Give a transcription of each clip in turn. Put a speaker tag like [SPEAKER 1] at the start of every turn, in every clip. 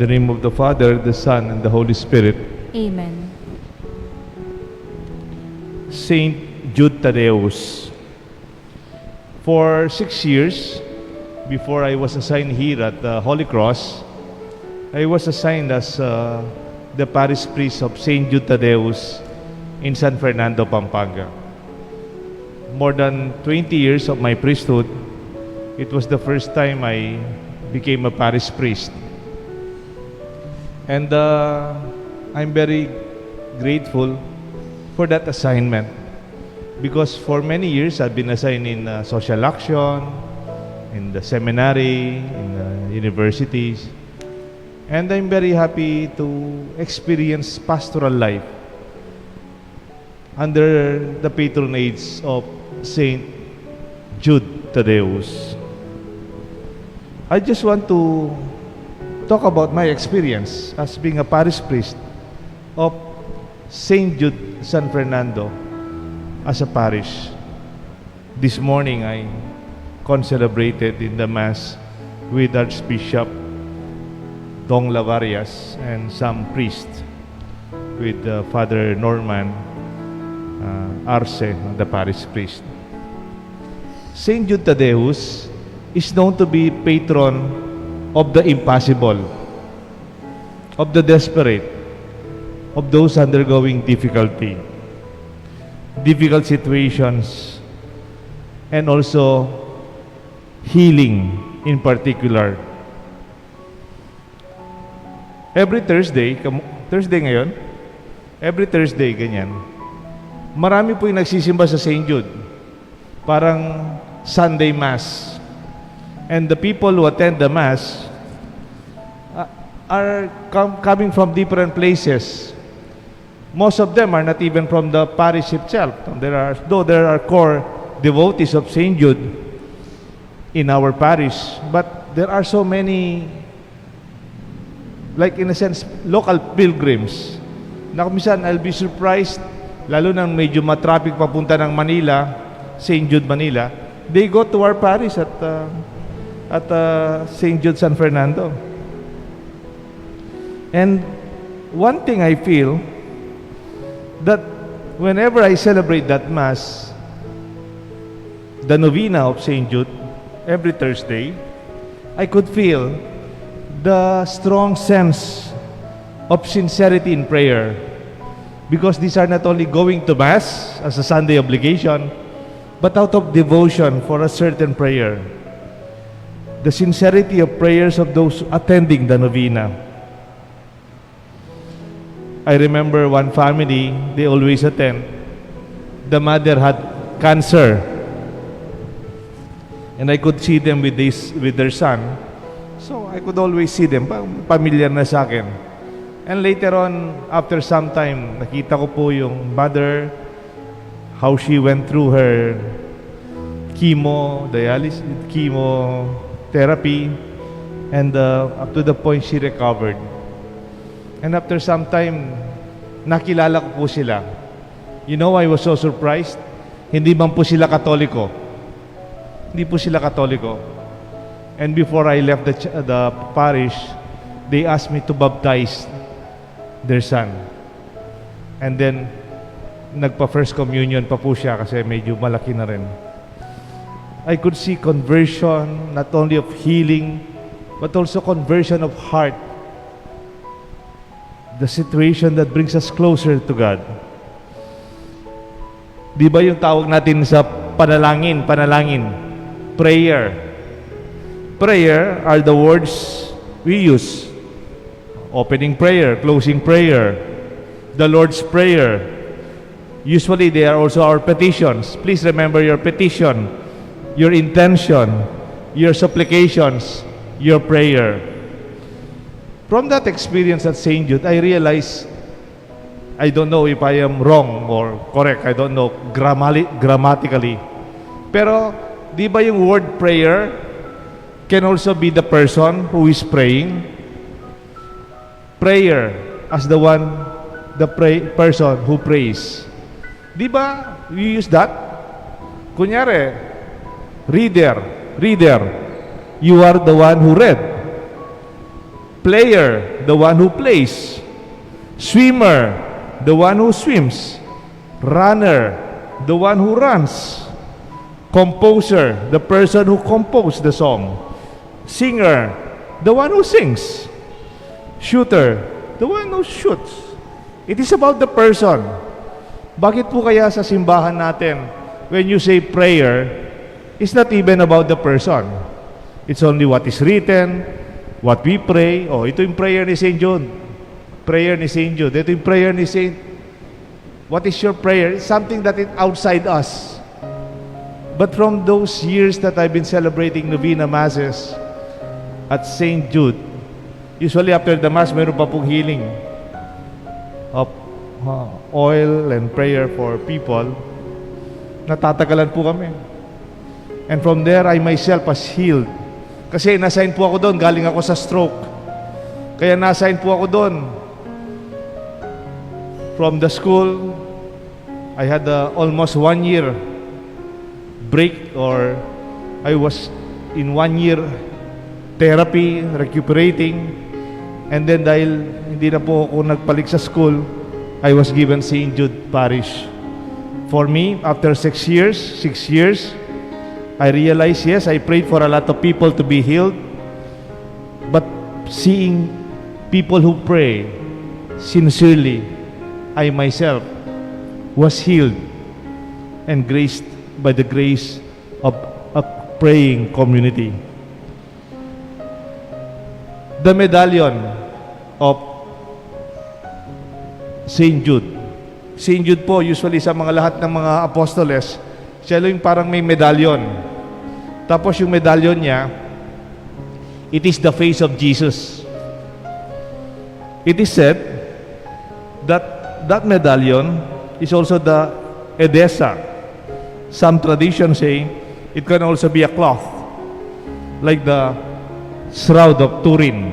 [SPEAKER 1] the name of the Father, the Son, and the Holy Spirit.
[SPEAKER 2] Amen.
[SPEAKER 1] Saint Jude Thaddeus. For 6 years, before I was assigned here at the Holy Cross, I was assigned as the parish priest of Saint Jude Thaddeus in San Fernando, Pampanga. More than 20 years of my priesthood, it was the first time I became a parish priest. And I'm very grateful for that assignment, because for many years I've been assigned in social action, in the seminary, in the universities, and I'm very happy to experience pastoral life under the patronage of Saint Jude Thaddeus. I just want to talk about my experience as being a parish priest of Saint Jude San Fernando as a parish. This morning I concelebrated in the Mass with Archbishop Dong Lavarias and some priests, with Father Norman Arce, the parish priest. Saint Jude Thaddeus is known to be patron of the impossible, of the desperate, of those undergoing difficult situations, and also healing in particular. Every Thursday ngayon, every Thursday ganyan, marami po yung nagsisimba sa St. Jude. Parang Sunday Mass. And the people who attend the Mass are coming from different places. Most of them are not even from the parish itself. Though there are core devotees of St. Jude in our parish, but there are so many, like in a sense, local pilgrims. Na kumisan, I'll be surprised, lalo nang medyo matraffic papunta ng Manila, St. Jude, Manila, they go to our parish at St. Jude San Fernando. And one thing I feel, that whenever I celebrate that Mass, the novena of St. Jude, every Thursday, I could feel the strong sense of sincerity in prayer, because these are not only going to Mass as a Sunday obligation, but out of devotion for a certain prayer. The sincerity of prayers of those attending the novena. I remember one family, they always attend. The mother had cancer, and I could see them with their son. So I could always see them, familiar na sa akin. And later on, after some time, nakita ko po yung mother, how she went through her chemotherapy, and up to the point she recovered. And after some time, nakilala ko po sila. You know, I was so surprised. Hindi man po sila Katoliko. Hindi po sila Katoliko. And before I left the parish, they asked me to baptize their son. And then, nagpa-first communion pa po siya kasi medyo malaki na rin. I could see conversion, not only of healing, but also conversion of heart. The situation that brings us closer to God. Di ba yung tawag natin sa panalangin? Prayer. Prayer are the words we use. Opening prayer, closing prayer, the Lord's Prayer. Usually they are also our petitions. Please remember your petition, your intention, your supplications, your prayer. From that experience at St. Jude, I realized, I don't know if I am wrong or correct, I don't know grammatically. Pero, di ba yung word prayer can also be the person who is praying? Prayer as the person who prays. Di ba we use that? Kunyari, reader, you are the one who read. Player, the one who plays. Swimmer, the one who swims. Runner, the one who runs. Composer, the person who composed the song. Singer, the one who sings. Shooter, the one who shoots. It is about the person. Bakit po kaya sa simbahan natin, when you say prayer, it's not even about the person. It's only what is written, what we pray. Oh, ito yung prayer ni St. John. Prayer ni St. Jude. Ito yung prayer ni St. What is your prayer? It's something that is outside us. But from those years that I've been celebrating Novena Masses at St. Jude, usually after the Mass, mayroon pa pong healing of oil and prayer for people. Natatagalan po kami. And from there, I myself was healed. Kasi na-assign po ako doon, galing ako sa stroke. Kaya na-assign po ako doon. From the school, I had almost 1 year break, or I was in 1 year therapy, recuperating. And then dahil hindi na po ako nagpalik sa school, I was given St. Jude Parish. For me, after 6 years, I realized, yes, I prayed for a lot of people to be healed. But seeing people who pray sincerely, I myself was healed and graced by the grace of a praying community. The medallion of St. Jude. St. Jude po, usually sa mga lahat ng mga apostoles, siya yung parang may medallion. Tapos yung medallion niya, it is the face of Jesus. It is said that that medallion is also the Edessa. Some traditions say it can also be a cloth, like the shroud of Turin.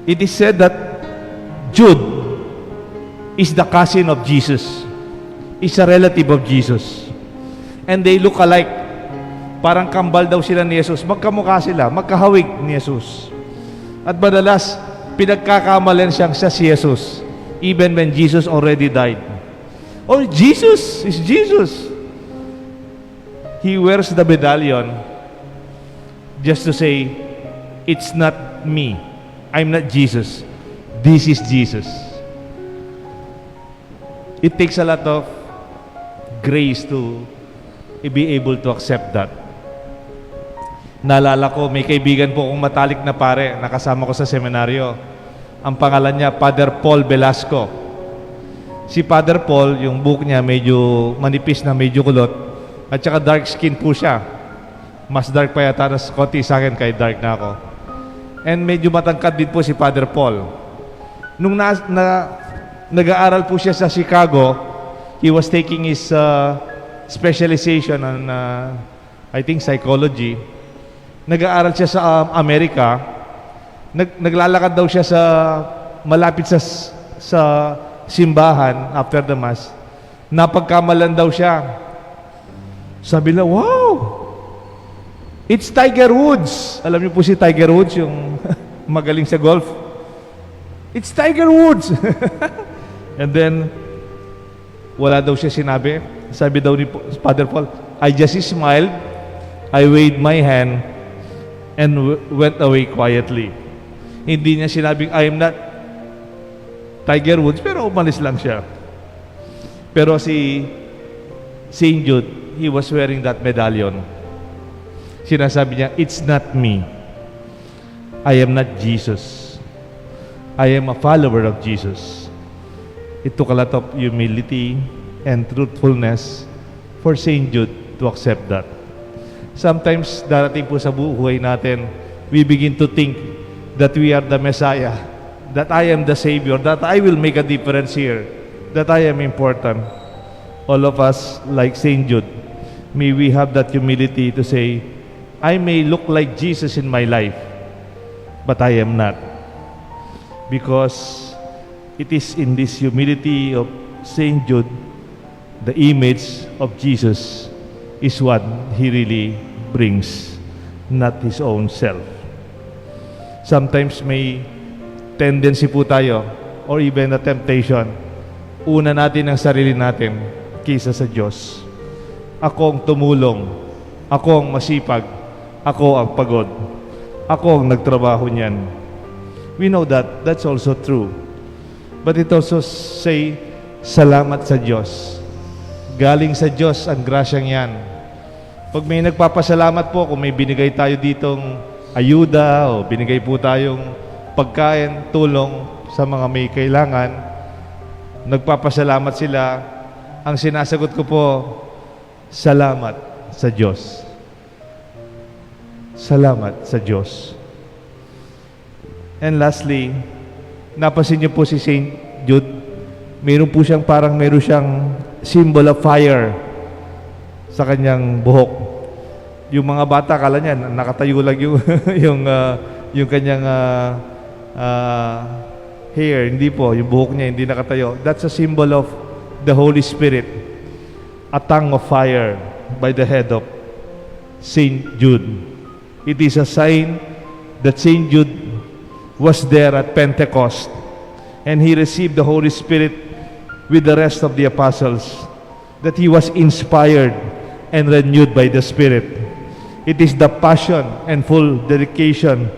[SPEAKER 1] It is said that Jude is the cousin of Jesus, is a relative of Jesus. And they look alike. Parang kambal daw sila ni Jesus. Magkamukha sila, magkahawig ni Jesus. At madalas, pinagkakamalan siyang siya si Jesus, even when Jesus already died. Oh, Jesus is Jesus. He wears the medallion just to say, it's not me. I'm not Jesus. This is Jesus. It takes a lot of grace to be able to accept that. Naalala ko, may kaibigan po akong matalik na pare, nakasama ko sa seminaryo. Ang pangalan niya, Father Paul Velasco. Si Father Paul, yung buhok niya medyo manipis na, medyo kulot, at saka dark skin po siya. Mas dark pa yata na konti sa akin, kahit dark na ako. And medyo matangkad din po si Father Paul. Nung nag-aaral po siya sa Chicago, he was taking his specialization on, I think, psychology. Nag-aaral siya sa Amerika. Naglalakad daw siya sa malapit sa simbahan after the Mass. Napagkamalan daw siya. Sabi na, wow! It's Tiger Woods. Alam niyo po si Tiger Woods, yung magaling sa golf. It's Tiger Woods! And then, wala daw siya sinabi. Sabi daw ni Father Paul, I just smiled, I waved my hand, and went away quietly. Hindi niya sinabing, I am not Tiger Woods, pero umalis lang siya. Pero si St. Jude, he was wearing that medallion. Sinasabi niya, it's not me. I am not Jesus. I am a follower of Jesus. It took a lot of humility and truthfulness for St. Jude to accept that. Sometimes, darating po sa buhay natin, we begin to think that we are the Messiah, that I am the Savior, that I will make a difference here, that I am important. All of us, like St. Jude, may we have that humility to say, I may look like Jesus in my life, but I am not. Because it is in this humility of St. Jude, the image of Jesus is what he really brings, not his own self. sometimes may tendency po tayo or even a temptation. Una natin ang sarili natin kaysa sa Diyos. Ako ang tumulong. Ako ang masipag. Ako ang pagod. Ako ang nagtrabaho niyan. We know that. That's also true. But it also say, salamat sa Diyos. Galing sa Diyos ang grasyang yan. Pag may nagpapasalamat po, kung may binigay tayo ditong ayuda o binigay po tayong pagkain, tulong sa mga may kailangan, nagpapasalamat sila, ang sinasagot ko po, salamat sa Diyos. Salamat sa Diyos. And lastly, napansin niyo po si Saint Jude, meron siyang symbol of fire sa kanyang buhok. Yung mga bata, kala niya, nakatayo lang yung kanyang hair. Hindi po, yung buhok niya hindi nakatayo. That's a symbol of the Holy Spirit. A tongue of fire by the head of Saint Jude. It is a sign that Saint Jude was there at Pentecost and he received the Holy Spirit with the rest of the apostles, that he was inspired and renewed by the Spirit. It is the passion and full dedication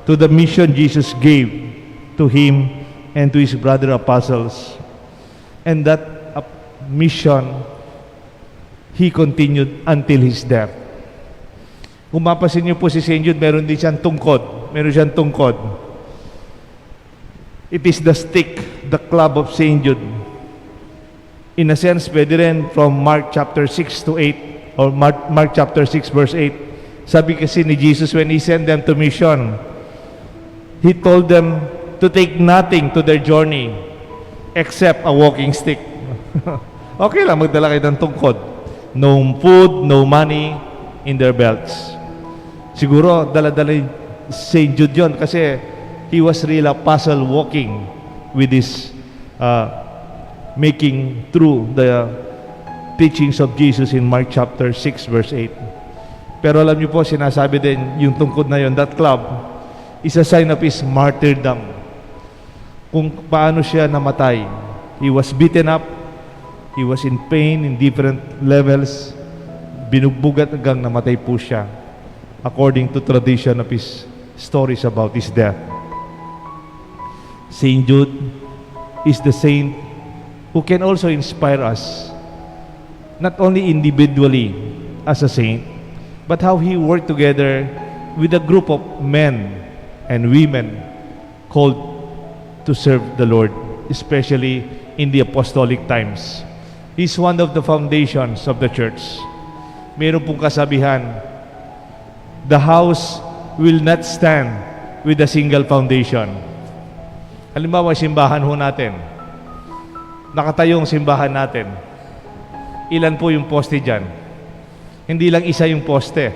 [SPEAKER 1] to the mission Jesus gave to him and to his brother apostles. And that mission, he continued until his death. Kung mapasin niyo po si Saint Jude, meron siyang tungkod. It is the stick, the club of Saint Jude. In a sense, pwede rin from Mark chapter 6 to 8 or Mark chapter 6 verse 8. Sabi kasi ni Jesus when He sent them to mission, He told them to take nothing to their journey except a walking stick. Okay lang, magdala kayo ng tungkod. No food, no money in their belts. Siguro, dala-dala St. Jude yun kasi he was really a puzzle walking with his making through the teachings of Jesus in Mark chapter 6 verse 8. Pero alam niyo po, sinasabi din yung tungkod na yun, that club is a sign of his martyrdom. Kung paano siya namatay. He was beaten up, he was in pain in different levels, binugbugat hanggang namatay po siya according to tradition of his stories about his death. Saint Jude is the saint who can also inspire us, not only individually as a saint, but how he worked together with a group of men and women called to serve the Lord, especially in the apostolic times. He's one of the foundations of the church. Meron pong kasabihan, the house will not stand with a single foundation. Halimbawa, simbahan ho natin. Nakatayong simbahan natin. Ilan po yung poste dyan? Hindi lang isa yung poste.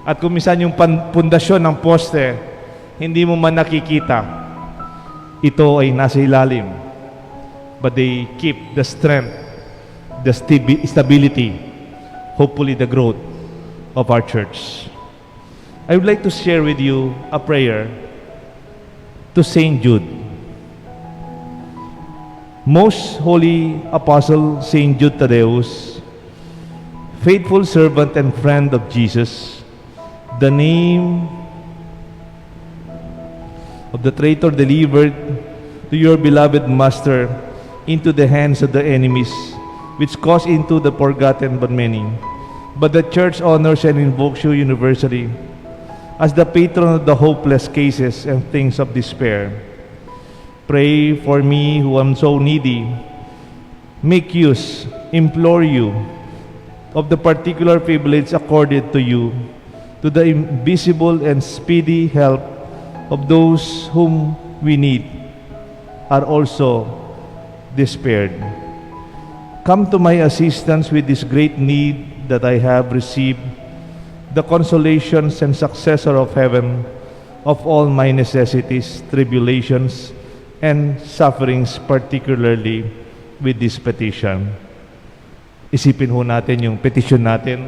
[SPEAKER 1] At kung minsan yung pundasyon ng poste, hindi mo man nakikita, ito ay nasa ilalim. But they keep the strength, the stability, hopefully the growth of our church. I would like to share with you a prayer to Saint Jude. Most Holy Apostle Saint Jude Thaddeus, faithful servant and friend of Jesus, the name of the traitor delivered to your beloved Master into the hands of the enemies, which caused into the forgotten but many. But the Church honors and invokes you universally as the patron of the hopeless cases and things of despair. Pray for me who am so needy. Make use, implore you, of the particular privilege accorded to you, to the invisible and speedy help of those whom we need are also despaired. Come to my assistance with this great need that I have received, the consolations and successor of heaven, of all my necessities, tribulations, and sufferings, particularly with this petition. Isipin ho natin yung petition natin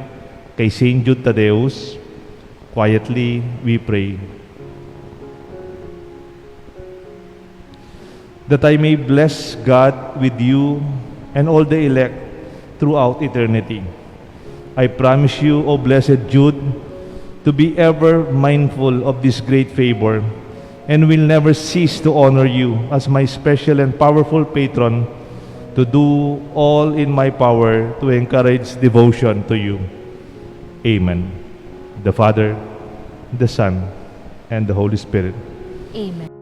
[SPEAKER 1] kay Saint Jude Thaddeus. Quietly, we pray. that I may bless God with you and all the elect throughout eternity. I promise you, O blessed Jude, to be ever mindful of this great favor, and will never cease to honor you as my special and powerful patron, to do all in my power to encourage devotion to you. Amen. The Father, the Son, and the Holy Spirit.
[SPEAKER 2] Amen.